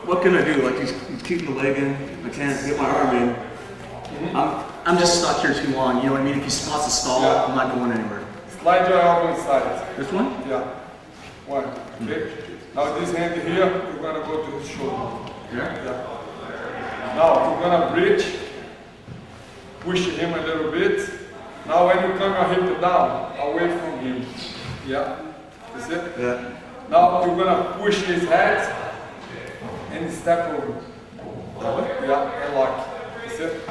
what can I do? Like he's keeping the leg in. I can't get my arm in. I'm just stuck here too long. You know what I mean? If he spots a stall, Yeah. I'm not going anywhere. Slide your elbow inside. This one? Yeah. One. Okay. Now this hand here, you're gonna go to his shoulder. Yeah. Now you're gonna bridge. Push him a little bit. Now when you come your hip down, away from him. Yeah. That's it? Yeah. Now you're gonna push his head and step over. Yeah, and lock. That's it?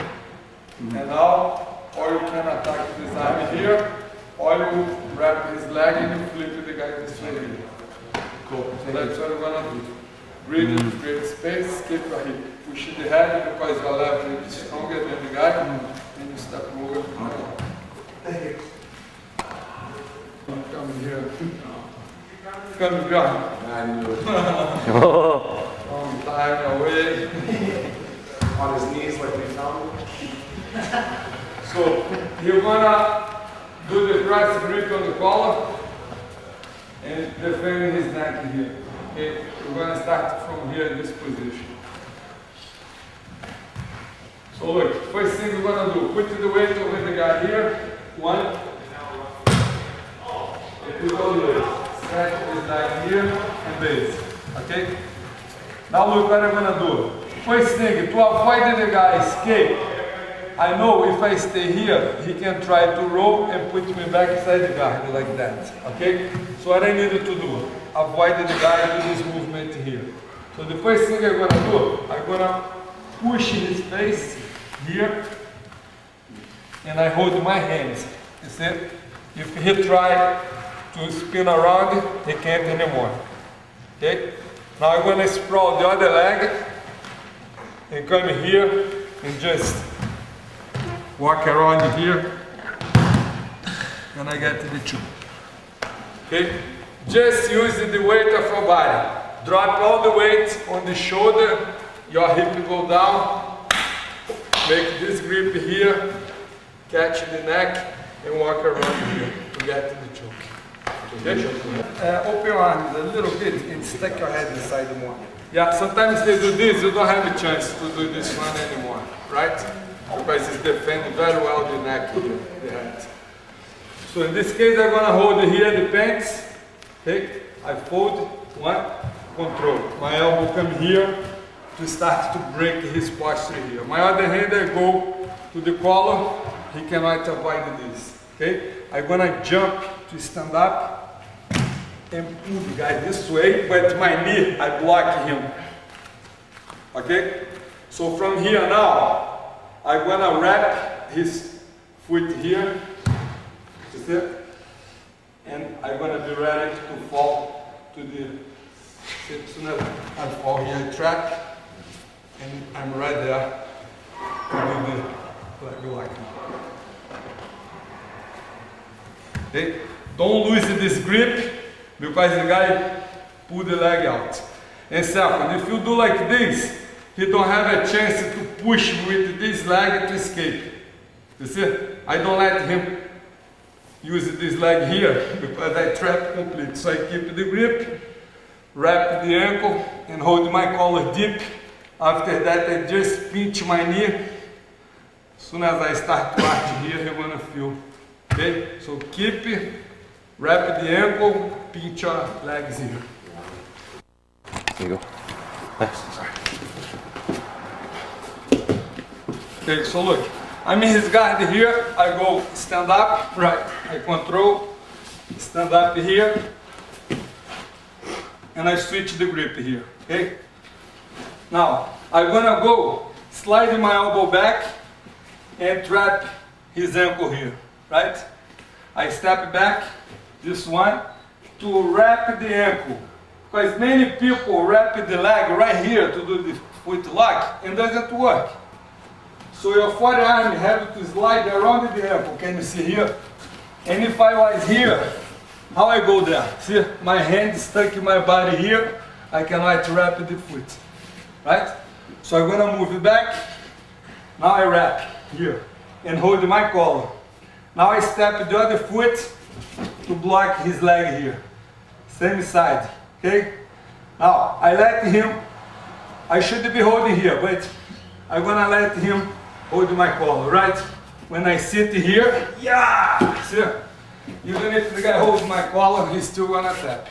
And now, or you can attack this arm here, or you wrap his leg and you flip the guy this way here. Cool. So that's what we're gonna do. Breathe in, create space, keep your hip. Push the head because your leverage is stronger than the guy, and you step over. Thank you. Come here. Come here. Long time away. On his knees like we found him. So you're gonna do the press grip on the collar and defend his neck here. Okay, we're gonna start from here in this position. So look, first thing we're gonna do, put the weight over the guy here. One. Put all the weight. Set his leg here and base. Okay? Now look what I'm gonna do. First thing, to avoid the guy escape, I know if I stay here, he can try to roll and put me back inside the guard like that. Okay? So what I needed to do, avoid the guy do this movement here. So the first thing I'm gonna do, I'm gonna push his face here, and I hold my hands. You see? If he try to spin around, he can't anymore. Okay? Now I'm gonna sprawl the other leg and come here and just walk around here and I get to the choke. Okay? Just use the weight of your body. Drop all the weight on the shoulder, your hip go down, make this grip here, catch the neck and walk around here to get to the choke. Okay? Open your arms a little bit and stick your head inside the more. Yeah, sometimes they do this, you don't have a chance to do this one anymore, right? Because it's defending very well the neck here, the head. So in this case, I'm gonna hold here the pants. Okay, I fold, one, control. My elbow come here to start to break his posture here. My other hand, I go to the collar, he cannot avoid this. Okay, I'm gonna jump to stand up and pull the guy this way, but my knee, I block him. Okay? So from here now, I'm gonna wrap his foot here, is it? And I'm gonna be ready to fall to the, as soon as I fall here, I trap, and I'm right there to do the leg lock. Okay? Don't lose this grip, because the guy pulled the leg out. And second, if you do like this, he don't have a chance to push with this leg to escape. You see? I don't let him use this leg here because I trap complete. So I keep the grip, wrap the ankle and hold my collar deep. After that I just pinch my knee. As soon as I start to arch here, you're gonna feel. Okay? So keep it. Wrap the ankle, pinch your legs here. There you go. Sorry. Okay, so look, I'm in his guard here, I go stand up, right, I control, stand up here, and I switch the grip here, okay? Now, I'm gonna go slide my elbow back and trap his ankle here, right? I step back, this one, to wrap the ankle. Because many people wrap the leg right here to do the foot lock and doesn't work. So your forearm have to slide around the ankle, can you see here? And if I was here, how I go there? See, my hand stuck in my body here, I cannot wrap the foot, right? So I'm gonna move it back, now I wrap here and hold my collar. Now I step the other foot to block his leg here. Same side, okay? Now I let him I should be holding here, but I'm gonna let him hold my collar, right? When I sit here, yeah, see? Even if the guy holds my collar, he's still gonna tap.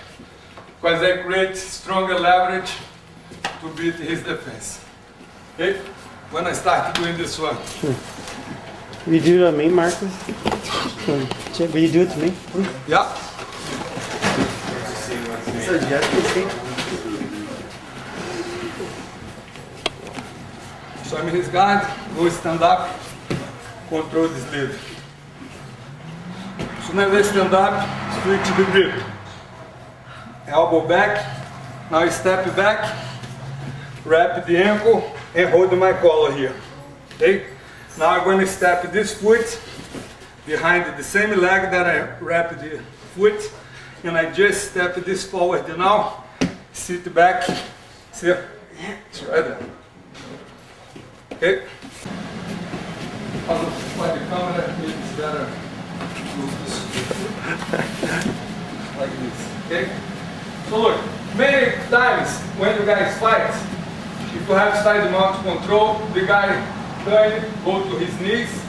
Because I create stronger leverage to beat his defense. Okay? When I start doing this one. Sure. Will you do it to me, Marcus? Will you do it to me, please? Yeah. So I'm his guard, go stand up, control this lead. So now let's stand up, switch the grip. Elbow back, now step back, wrap the ankle and hold my collar here. Okay? Now I'm going to step this foot behind the same leg that I wrap the foot, and I just step this forward now, sit back, see, it's right there. Okay? For the camera, it's better like this. Okay? So look, many times when you guys fight, if you have side mount control, the guy turn, go to his knees,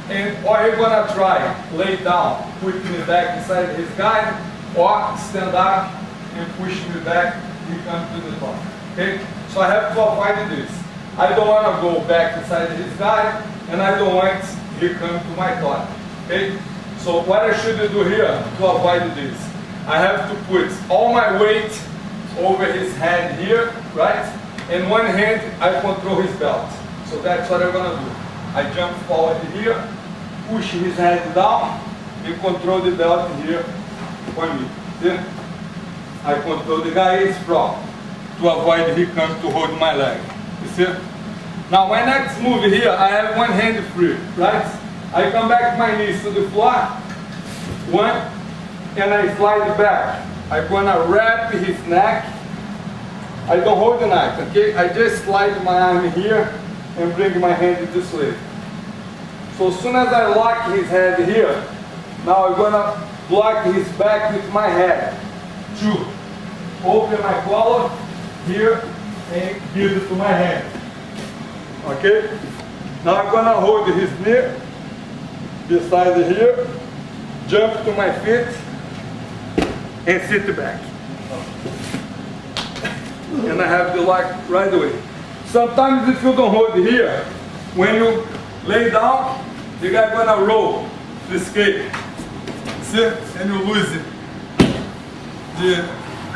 and or you're gonna try, lay down, put me back inside his guard, or stand up and push me back, he comes to the top. Okay? So I have to avoid this. I don't want to go back inside his guard, and I don't want he come to my top. Okay? So what I should do here to avoid this? I have to put all my weight over his head here, right? And one hand I control his belt. So that's what I'm gonna do. I jump forward here, push his head down, and control the belt here for me. See? I control the guy from to avoid he come to hold my leg. You see? Now my next move here, I have one hand free, right? I come back my knees to the floor, one, and I slide back. I'm gonna wrap his neck. I don't hold the neck, okay? I just slide my arm here and bring my hand this way. So as soon as I lock his head here, now I'm gonna block his back with my head. Two, open my collar here and give it to my hand. Okay? Now I'm gonna hold his knee beside here, jump to my feet, and sit back. And I have the lock right away. Sometimes if you don't hold here, when you lay down, the guy gonna roll the skate. See? And you lose it.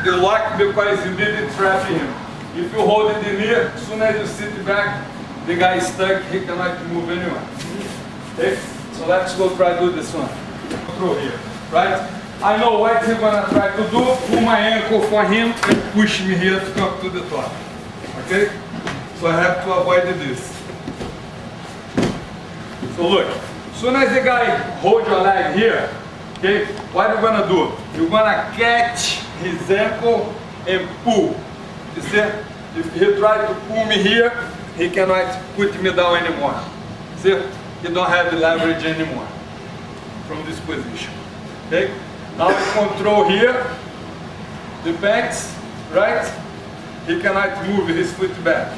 The lock because you didn't trap him. If you hold it in here, as soon as you sit back, the guy is stuck, he cannot move anywhere. Okay? So let's go try to do this one. Through here, right? I know what he's gonna try to do, pull my ankle for him and push me here to come to the top. Okay? So I have to avoid this. So look, as soon as the guy holds your leg here, okay, what you're gonna do? You're gonna catch his ankle and pull. You see? If he tries to pull me here, he cannot put me down anymore. See? He don't have the leverage anymore from this position. Okay? Now I control here the backs, right? He cannot move his foot back.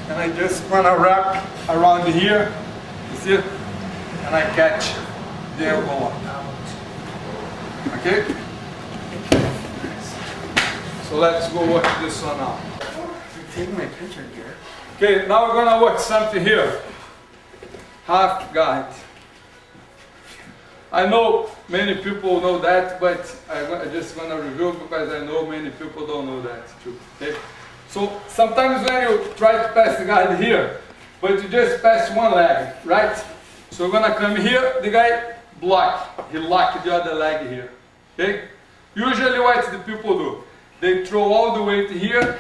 And I just wanna wrap around here, you see? And I catch the elbow up. Okay? So let's go work this one out. Take my picture here. Okay, now we're gonna work something here. Half guard. I know many people know that, but I'm just gonna review because I know many people don't know that too. Okay? So sometimes when you try to pass the guard here, but you just pass one leg, right? So we're gonna come here, the guy block, he lock the other leg here. Okay? Usually what the people do, they throw all the weight here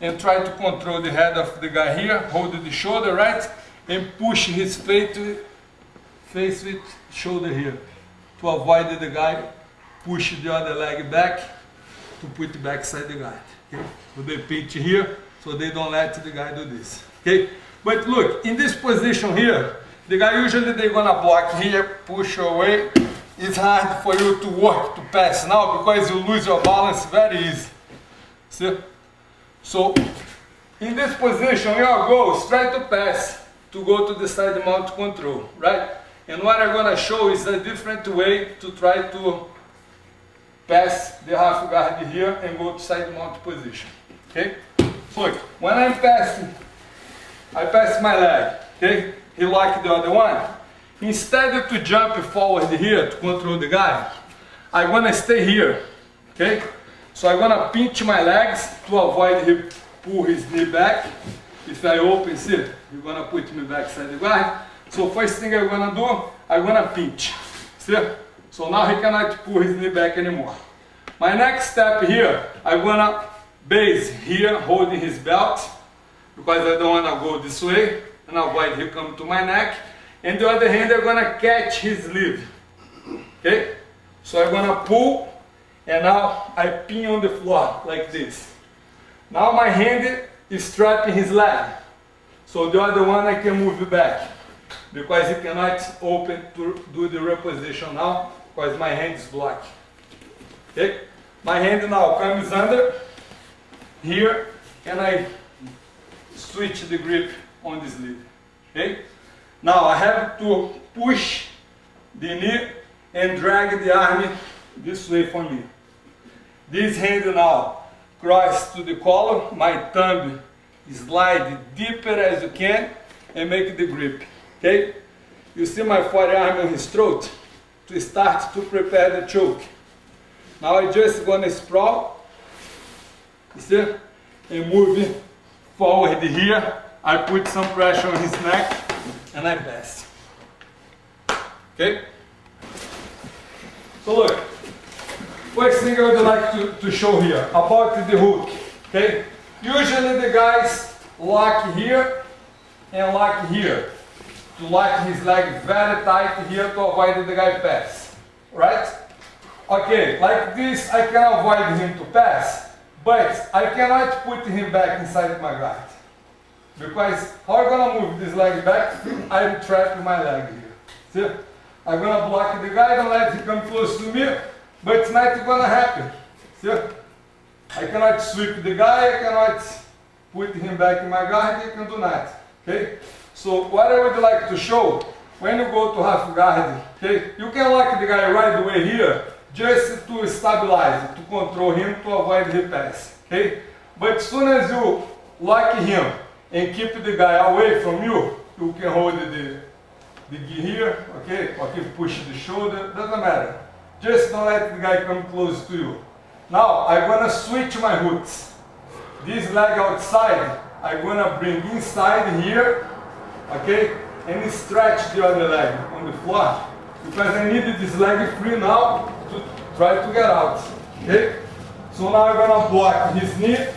and try to control the head of the guy here, hold the shoulder, right? And push his face with shoulder here to avoid the guy push the other leg back to put it back side the guy. Okay? So they pinch here so they don't let the guy do this. Okay? But look, in this position here, the guy usually they're gonna block here, push away. It's hard for you to work to pass now because you lose your balance very easy. See? So In this position, your goal is try to pass to go to the side mount control, right? And what I'm gonna show is a different way to try to pass the half guard here and go to side mount position, okay? So look, when I'm passing, I pass my leg, okay? He lock the other one. Instead of to jump forward here to control the guy, I'm gonna stay here, okay? So I'm gonna pinch my legs to avoid him pull his knee back. If I open, see, he's gonna put me backside the guard. So first thing I'm gonna do, I'm gonna pinch, see? So now he cannot pull his knee back anymore. My next step here, I'm gonna base here, holding his belt, because I don't wanna go this way, and avoid him come to my neck. And the other hand, I'm gonna catch his sleeve, okay? So I'm gonna pull, and now I pin on the floor, like this. Now my hand is strapping his leg. So the other one I can move it back, because he cannot open to do the reposition now, because my hand is blocked. Okay? My hand now comes under here, and I switch the grip on the sleeve. Okay? Now I have to push the knee and drag the arm this way for me. This hand now cross to the collar, my thumb slide deeper as you can and make the grip. Okay? You see my forearm on his throat to start to prepare the choke. Now I just gonna sprawl, you see, and move forward here. I put some pressure on his neck and I pass. Okay? So look, first thing I would like to show here about the hook. Okay? Usually the guys lock here and lock here to lock his leg very tight here to avoid the guy pass. Right? Okay, like this I can avoid him to pass, but I cannot put him back inside my guard. Because how I'm gonna move this leg back, I'm trapping my leg here. See? I'm gonna block the guy, don't let him come close to me, but it's not gonna happen. See? I cannot sweep the guy, I cannot put him back in my guard, I can do that. Okay? So what I would like to show, when you go to half guard, okay, you can lock the guy right away here, just to stabilize, to control him, to avoid his pass. Okay? But as soon as you lock him and keep the guy away from you, you can hold the gear here, okay? Or keep pushing the shoulder, doesn't matter. Just don't let the guy come close to you. Now, I'm gonna switch my hooks. This leg outside, I'm gonna bring inside here, okay? And stretch the other leg on the floor, because I need this leg free now to try to get out, okay? So now I'm gonna block his knee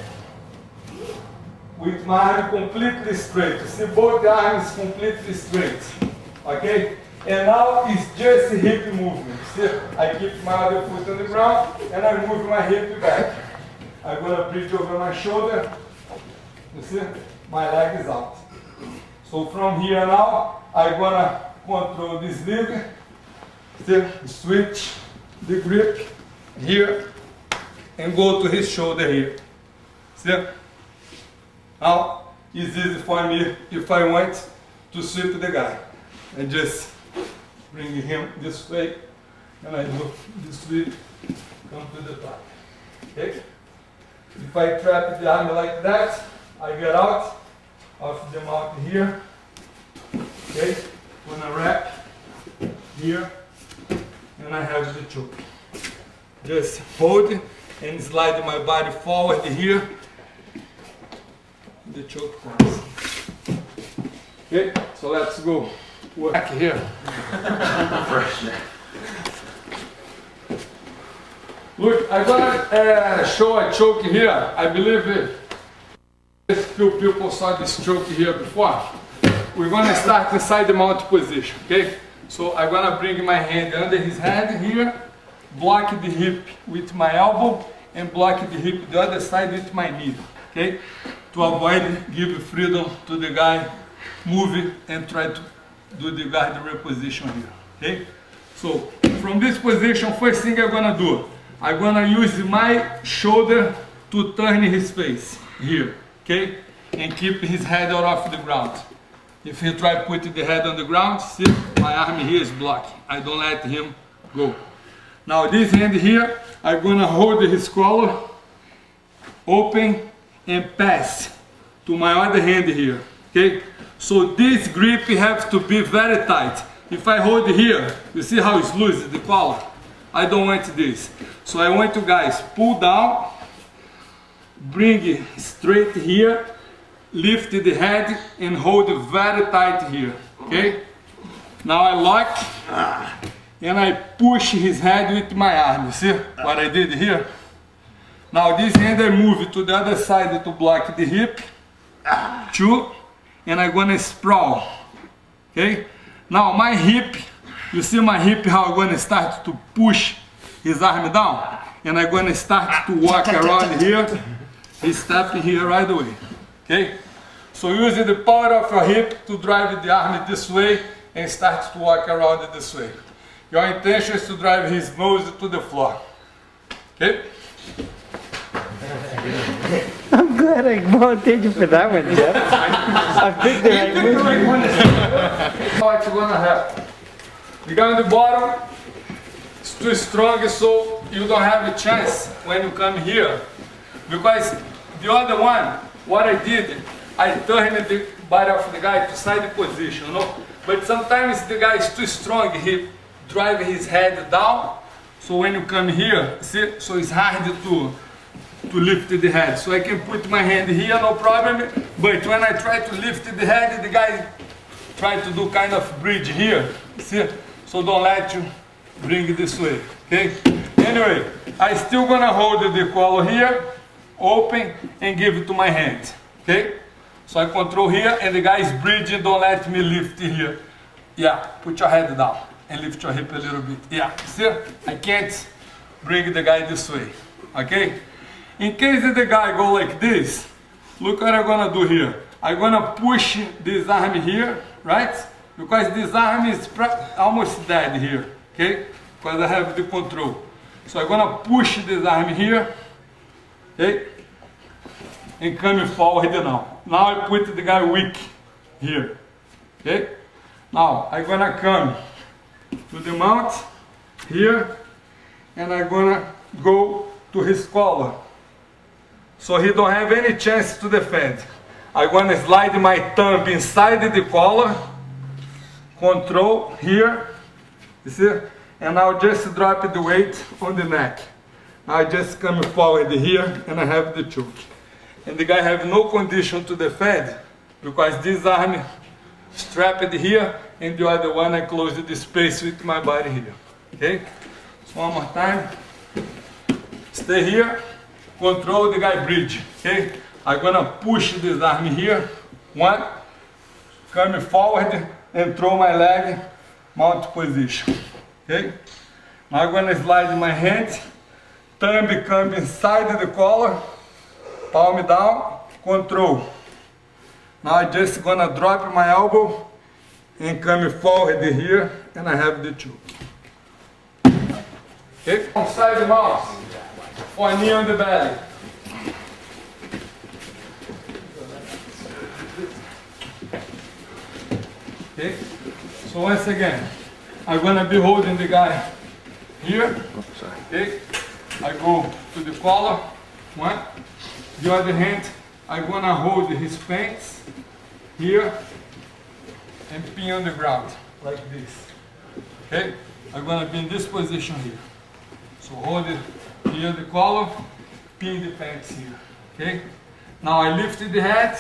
with my arm completely straight. See, both the arms completely straight, okay? And now it's just hip movement. See, I keep my other foot on the ground and I move my hip back. I'm gonna bridge over my shoulder. You see, my leg is out. So from here now, I'm gonna control this leg. See, switch the grip here and go to his shoulder here. See? Now it's easy for me if I want to sweep the guy. I just bring him this way and I do this sweep, come to the top. Okay? If I trap the arm like that, I get out of the mount here. Okay? Gonna wrap here and I have the choke. Just hold and slide my body forward here. The choke comes. Okay, so let's go work here. Look, I'm gonna show a choke here. I believe a few people saw this choke here before. We're gonna start the side mount position, okay? So I'm gonna bring my hand under his head here, block the hip with my elbow, and block the hip the other side with my knee, okay? To avoid, give freedom to the guy, move it, and try to do the guard reposition here, okay? So from this position, first thing I'm gonna do, I'm gonna use my shoulder to turn his face here, okay? and keep his head out of the ground. If he try putting the head on the ground, see, my arm here is blocked. I don't let him go. Now this hand here, I'm gonna hold his collar, open and pass to my other hand here, okay? So this grip has to be very tight. If I hold here, you see how it's loose, the collar? I don't want this. So I want you guys pull down, bring it straight here, lift the head and hold it very tight here, okay? Now I lock and I push his head with my arm. You see what I did here? Now this hand I move it to the other side to block the hip, two, and I'm gonna sprawl, okay? Now my hip, you see my hip how I'm gonna start to push his arm down? And I'm gonna start to walk around here, he's stepping here right away, okay? So use the power of your hip to drive the arm this way and start to walk around it this way. Your intention is to drive his nose to the floor, okay? I'm glad I volunteered you for that one, Jeff. I picked the right move. What's gonna happen? The guy on the bottom is too strong, so you don't have a chance when you come here. Because the other one, what I did, I turned the body of the guy to side position, you know? But sometimes the guy is too strong, he drive his head down, so when you come here, see, so it's hard to lift the head. So I can put my hand here, no problem, but when I try to lift the head, the guy try to do kind of bridge here, see? So don't let you bring it this way, okay? Anyway, I still gonna hold the collar here, open, and give it to my hand, okay? So I control here, and the guy is bridging, don't let me lift here. Yeah, put your head down, and lift your hip a little bit. Yeah, see? I can't bring the guy this way, okay? In case the guy go like this, look what I'm gonna do here. I'm gonna push this arm here, right? Because this arm is almost dead here, okay? Because I have the control. So I'm gonna push this arm here, okay? And come forward now. Now I put the guy weak here, okay? Now I'm gonna come to the mount here, and I'm gonna go to his collar. So he don't have any chance to defend. I'm gonna slide my thumb inside the collar, control here, you see? And I'll just drop the weight on the neck. I just come forward here and I have the choke. And the guy have no condition to defend because this arm strapped here and the other one I closed the space with my body here, okay? So one more time, stay here. Control the guy bridge, okay? I'm gonna push this arm here, one, come forward and throw my leg, mount position, okay? Now I'm gonna slide my hand, thumb come inside the collar, palm down, control. Now I'm just gonna drop my elbow and come forward here, and I have the choke. Okay? Side mount. For knee on the belly. Okay, so once again, I'm gonna be holding the guy here. Okay, I go to the collar, one. The other hand, I'm gonna hold his pants here and pin on the ground, like this. Okay, I'm gonna be in this position here. So hold it here the collar, pin the pants here, okay? Now I lift the head,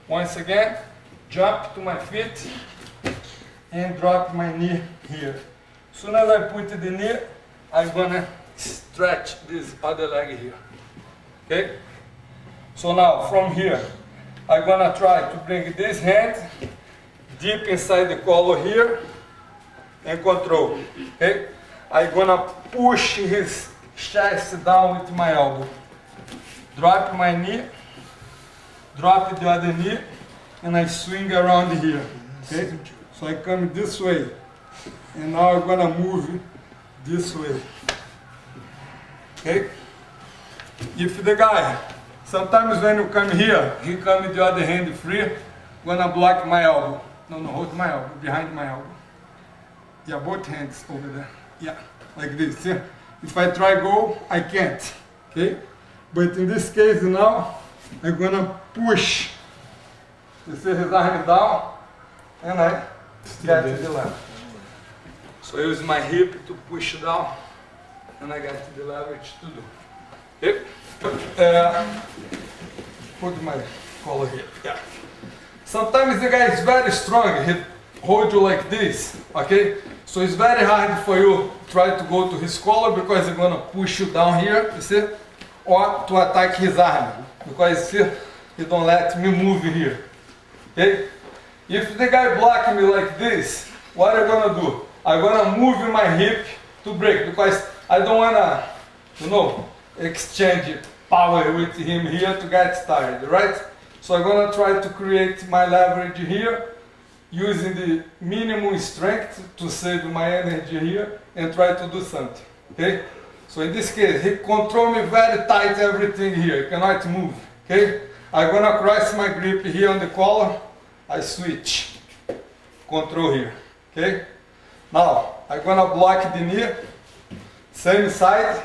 once again, jump to my feet, and drop my knee here. As soon as I put the knee, I'm gonna stretch this other leg here, okay? So now, from here, I'm gonna try to bring this hand deep inside the collar here, and control, okay? I'm gonna push his chest down with my elbow. Drop my knee, drop the other knee, and I swing around here. Okay? So I come this way, and now I'm gonna move this way. Okay? If the guy Sometimes when you come here, he come with the other hand free, gonna block my elbow. No, hold my elbow, behind my elbow. Yeah, both hands over there. Yeah, like this, see? If I try go, I can't, okay? But in this case now, I'm gonna push. You see his arm down, and I get to the left. So I use my hip to push down, and I get to the leverage to do. Okay? Put my collar here, yeah. Sometimes the guy is very strong, he hold you like this, okay? So it's very hard for you try to go to his collar because he's gonna push you down here, you see? Or to attack his arm, because you see, he don't let me move here, okay? If the guy block me like this, what I'm gonna do? I'm gonna move my hip to break, because I don't wanna, you know, exchange power with him here to get started, right? So I'm gonna try to create my leverage here, using the minimum strength to save my energy here and try to do something, okay? So in this case, he control me very tight everything here, he cannot move, okay? I'm gonna cross my grip here on the collar, I switch, control here, okay? Now, I'm gonna block the knee, same side,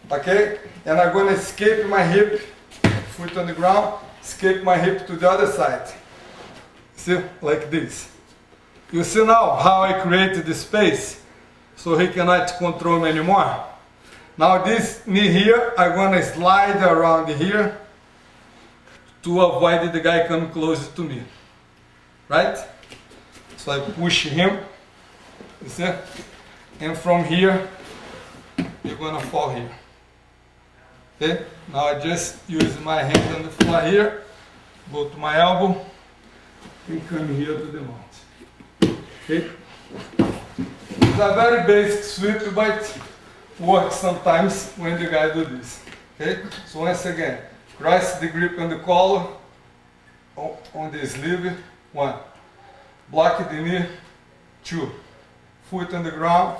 okay? And I'm gonna escape my hip, foot on the ground, escape my hip to the other side. See, like this. You see now how I created the space so he cannot control me anymore. Now this knee here, I'm gonna slide around here to avoid the guy coming close to me. Right? So I push him, you see? And from here, you're gonna fall here. Okay? Now I just use my hand on the floor here, go to my elbow, and come here to the mount. Okay? It's a very basic sweep, but works sometimes when the guy do this. Okay? So once again, cross the grip on the collar, on the sleeve, 1. Block the knee, 2. Foot on the ground,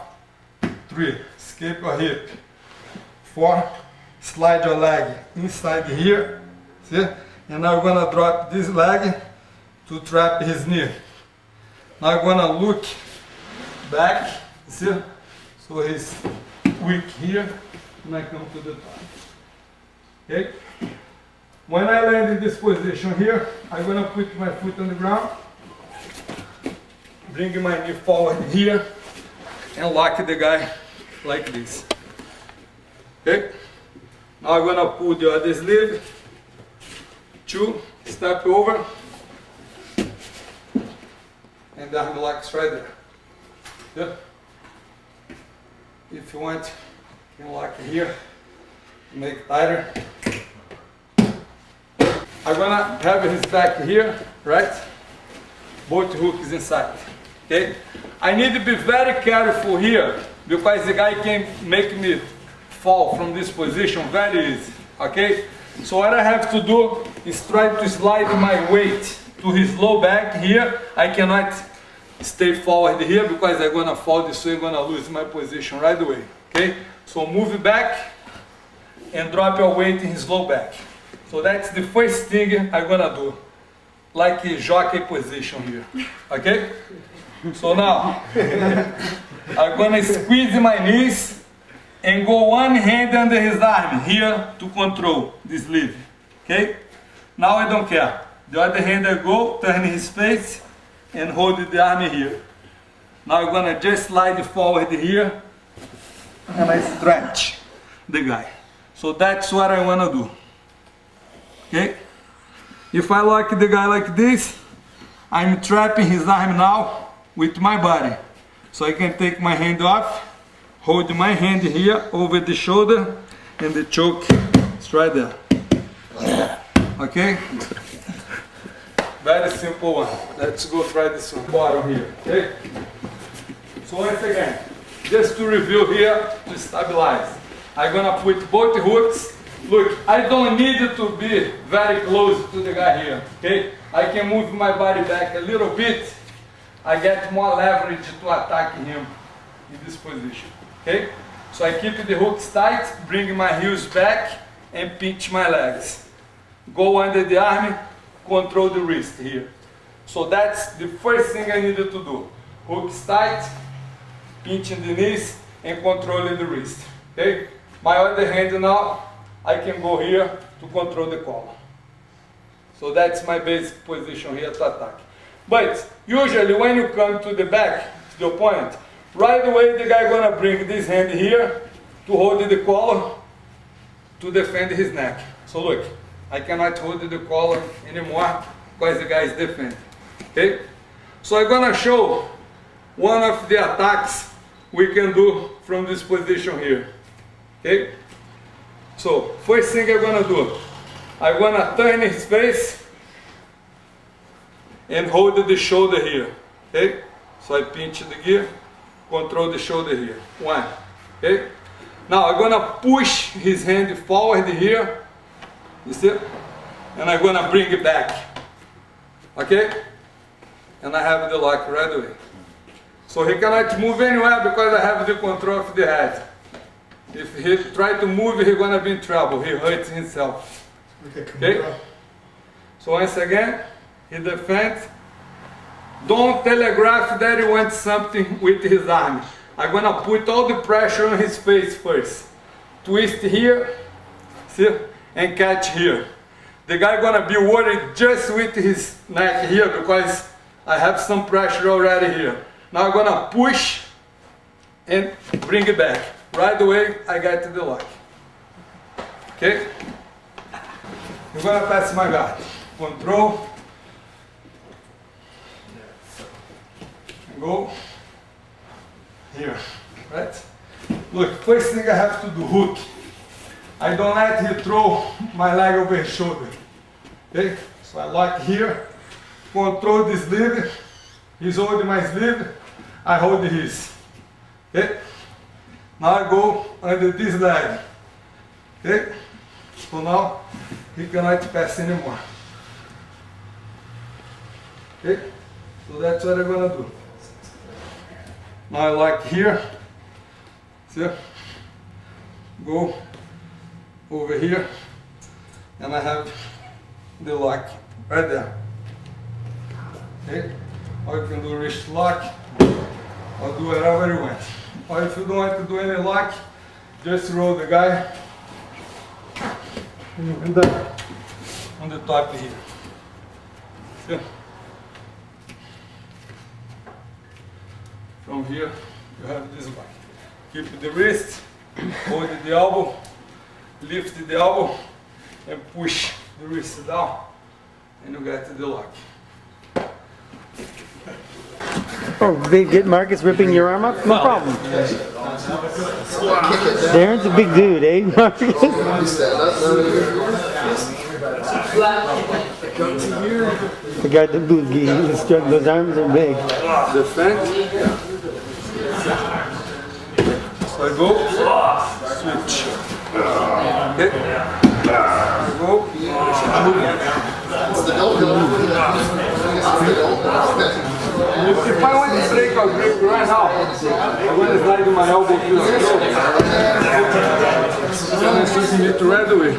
3. Escape your hip, 4. Slide your leg inside here, see? And now I'm gonna drop this leg to trap his knee. Now I'm gonna look back, see? So he's weak here, and I come to the top. Okay? When I land in this position here, I'm gonna put my foot on the ground, bring my knee forward here, and lock the guy like this. Okay? Now I'm gonna pull the other sleeve, 2, step over, and the arm locks right there. Yeah. If you want, you can lock it here, make it tighter. I'm gonna have his back here, right? Both hooks inside, okay? I need to be very careful here, because the guy can make me fall from this position very easy, okay? So what I have to do is try to slide my weight to his low back here. I cannot stay forward here because I'm gonna fall this way, I'm gonna lose my position right away, okay? So move it back and drop your weight in his low back. So that's the first thing I'm gonna do, like a jockey position here, okay? So now, I'm gonna squeeze my knees and go one hand under his arm here to control the sleeve, okay? Now I don't care. The other hand I go, turn his face and hold the arm here. Now I'm gonna just slide forward here and I stretch the guy. So that's what I wanna do, okay? If I lock the guy like this, I'm trapping his arm now with my body. So I can take my hand off, hold my hand here over the shoulder, and the choke is right there. Okay? Very simple one. Let's go try this one. Bottom here. Okay? So once again, just to review here, to stabilize. I'm gonna put both hooks. Look, I don't need to be very close to the guy here. Okay? I can move my body back a little bit. I get more leverage to attack him in this position. Okay? So I keep the hooks tight, bring my heels back, and pinch my legs. go under the arm, control the wrist here. So that's the first thing I needed to do. Hooks tight, pinching the knees, and controlling the wrist. Okay? My other hand now, I can go here to control the collar. So that's my basic position here to attack. But usually when you come to the back, to the opponent, right away the guy gonna bring this hand here to hold the collar to defend his neck. So look, I cannot hold the collar anymore because the guy is defending. Okay? So I'm gonna show one of the attacks we can do from this position here. Okay? So first thing I'm gonna do, I'm gonna turn his face and hold the shoulder here. Okay? So I pinch the gear, control the shoulder here. One. Okay? Now I'm gonna push his hand forward here. You see? And I'm gonna bring it back. Okay? And I have the lock right away. So he cannot move anywhere because I have the control of the head. If he try to move, he's gonna be in trouble. He hurts himself. Okay? So once again, he defends. Don't telegraph that he wants something with his arm. I'm gonna put all the pressure on his face first. Twist here, see, and catch here. The guy gonna be worried just with his neck here because I have some pressure already here. Now I'm gonna push and bring it back. Right away, I get to the lock. Okay? I'm gonna pass my guard. Control. And go here. Right? Look, first thing I have to do, hook. I don't let him throw my leg over his shoulder. Okay? So I lock here. Control the sleeve. He's holding my sleeve. I hold his. Okay? Now I go under this leg. Okay? So now he cannot pass anymore. Okay? So that's what I'm gonna do. Now I lock here. See? Go over here. And I have the lock right there. Okay? Or you can do wrist lock. Or do whatever you want. Or if you don't want to do any lock, just roll the guy and on the top here. See? From here, you have this lock. Keep the wrist, hold the elbow, lift the elbow, and push the wrist down, and you get to the lock. Oh, they get Marcus ripping your arm up? No problem. Darren's a big dude, eh, Marcus? The guy that boogie, those arms are big. Defend. So I go, switch. Okay. I go, If I want to break a grip right now, I'm going to slide my elbow to the throat. And I'm shooting it right away.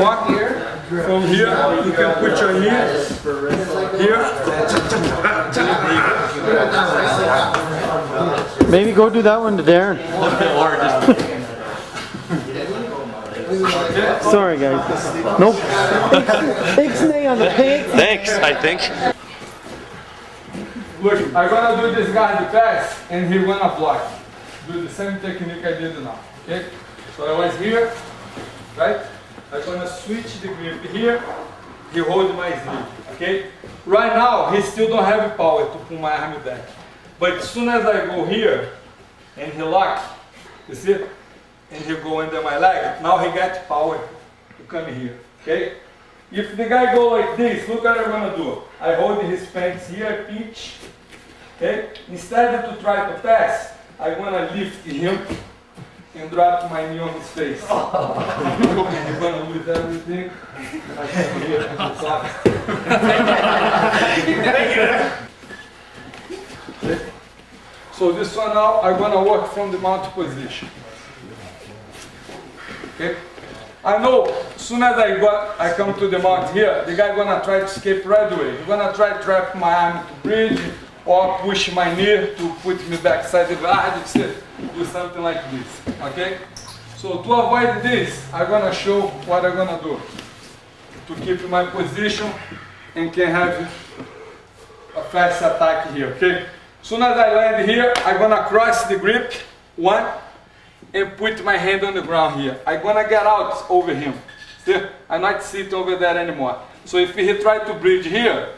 Walk here. From here, you can put your knee here. Maybe go do that one to Darren. Sorry, guys. Nope. Ixnay on the pig. Thanks, I think. Look, I'm gonna do this guard pass, and he's gonna block. Do the same technique I did now. Okay? So I was here, right? I'm gonna switch the grip here. He hold my sleeve. Okay? Right now, he still don't have power to pull my arm back. But as soon as I go here, and he lock, you see? And he go under my leg. Now he got power to come here. Okay? If the guy go like this, look what I'm gonna do. I hold his pants here, pinch. Okay? Instead of to try to pass, I'm gonna lift him and drop my knee on his face. And he's gonna lose everything. I come here and the top. Okay? So this one now, I'm gonna work from the mount position. Okay? I know as soon as I come to the mount here, the guy gonna try to escape right away. He's gonna try to trap my arm to bridge or push my knee to put me backside the guard. Do something like this, okay? So to avoid this, I'm gonna show what I'm gonna do to keep my position and can have a fast attack here, okay? As soon as I land here, I'm gonna cross the grip, one, and put my hand on the ground here. I'm gonna get out over him. See? I'm not sitting over there anymore. So if he try to bridge here,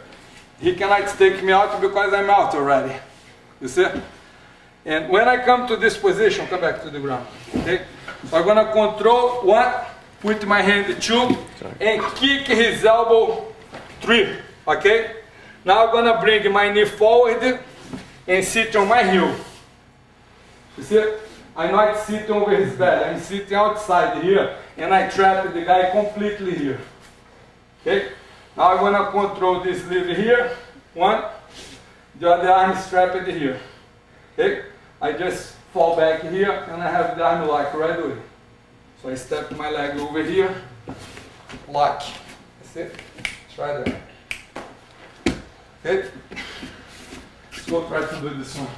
he cannot take me out because I'm out already. You see? And when I come to this position, come back to the ground. Okay? So I'm gonna control one, put my hand two, and kick his elbow three. Okay? Now I'm gonna bring my knee forward and sit on my heel. You see? I'm not sitting over his belly, I'm sitting outside here, and I trap the guy completely here. Okay? Now I'm gonna control this lever here, one, the other arm strapped here. Okay? I just fall back here and I have the arm lock right away. So I step my leg over here, lock. That's it. Try that. Okay? Let's go try to do this one.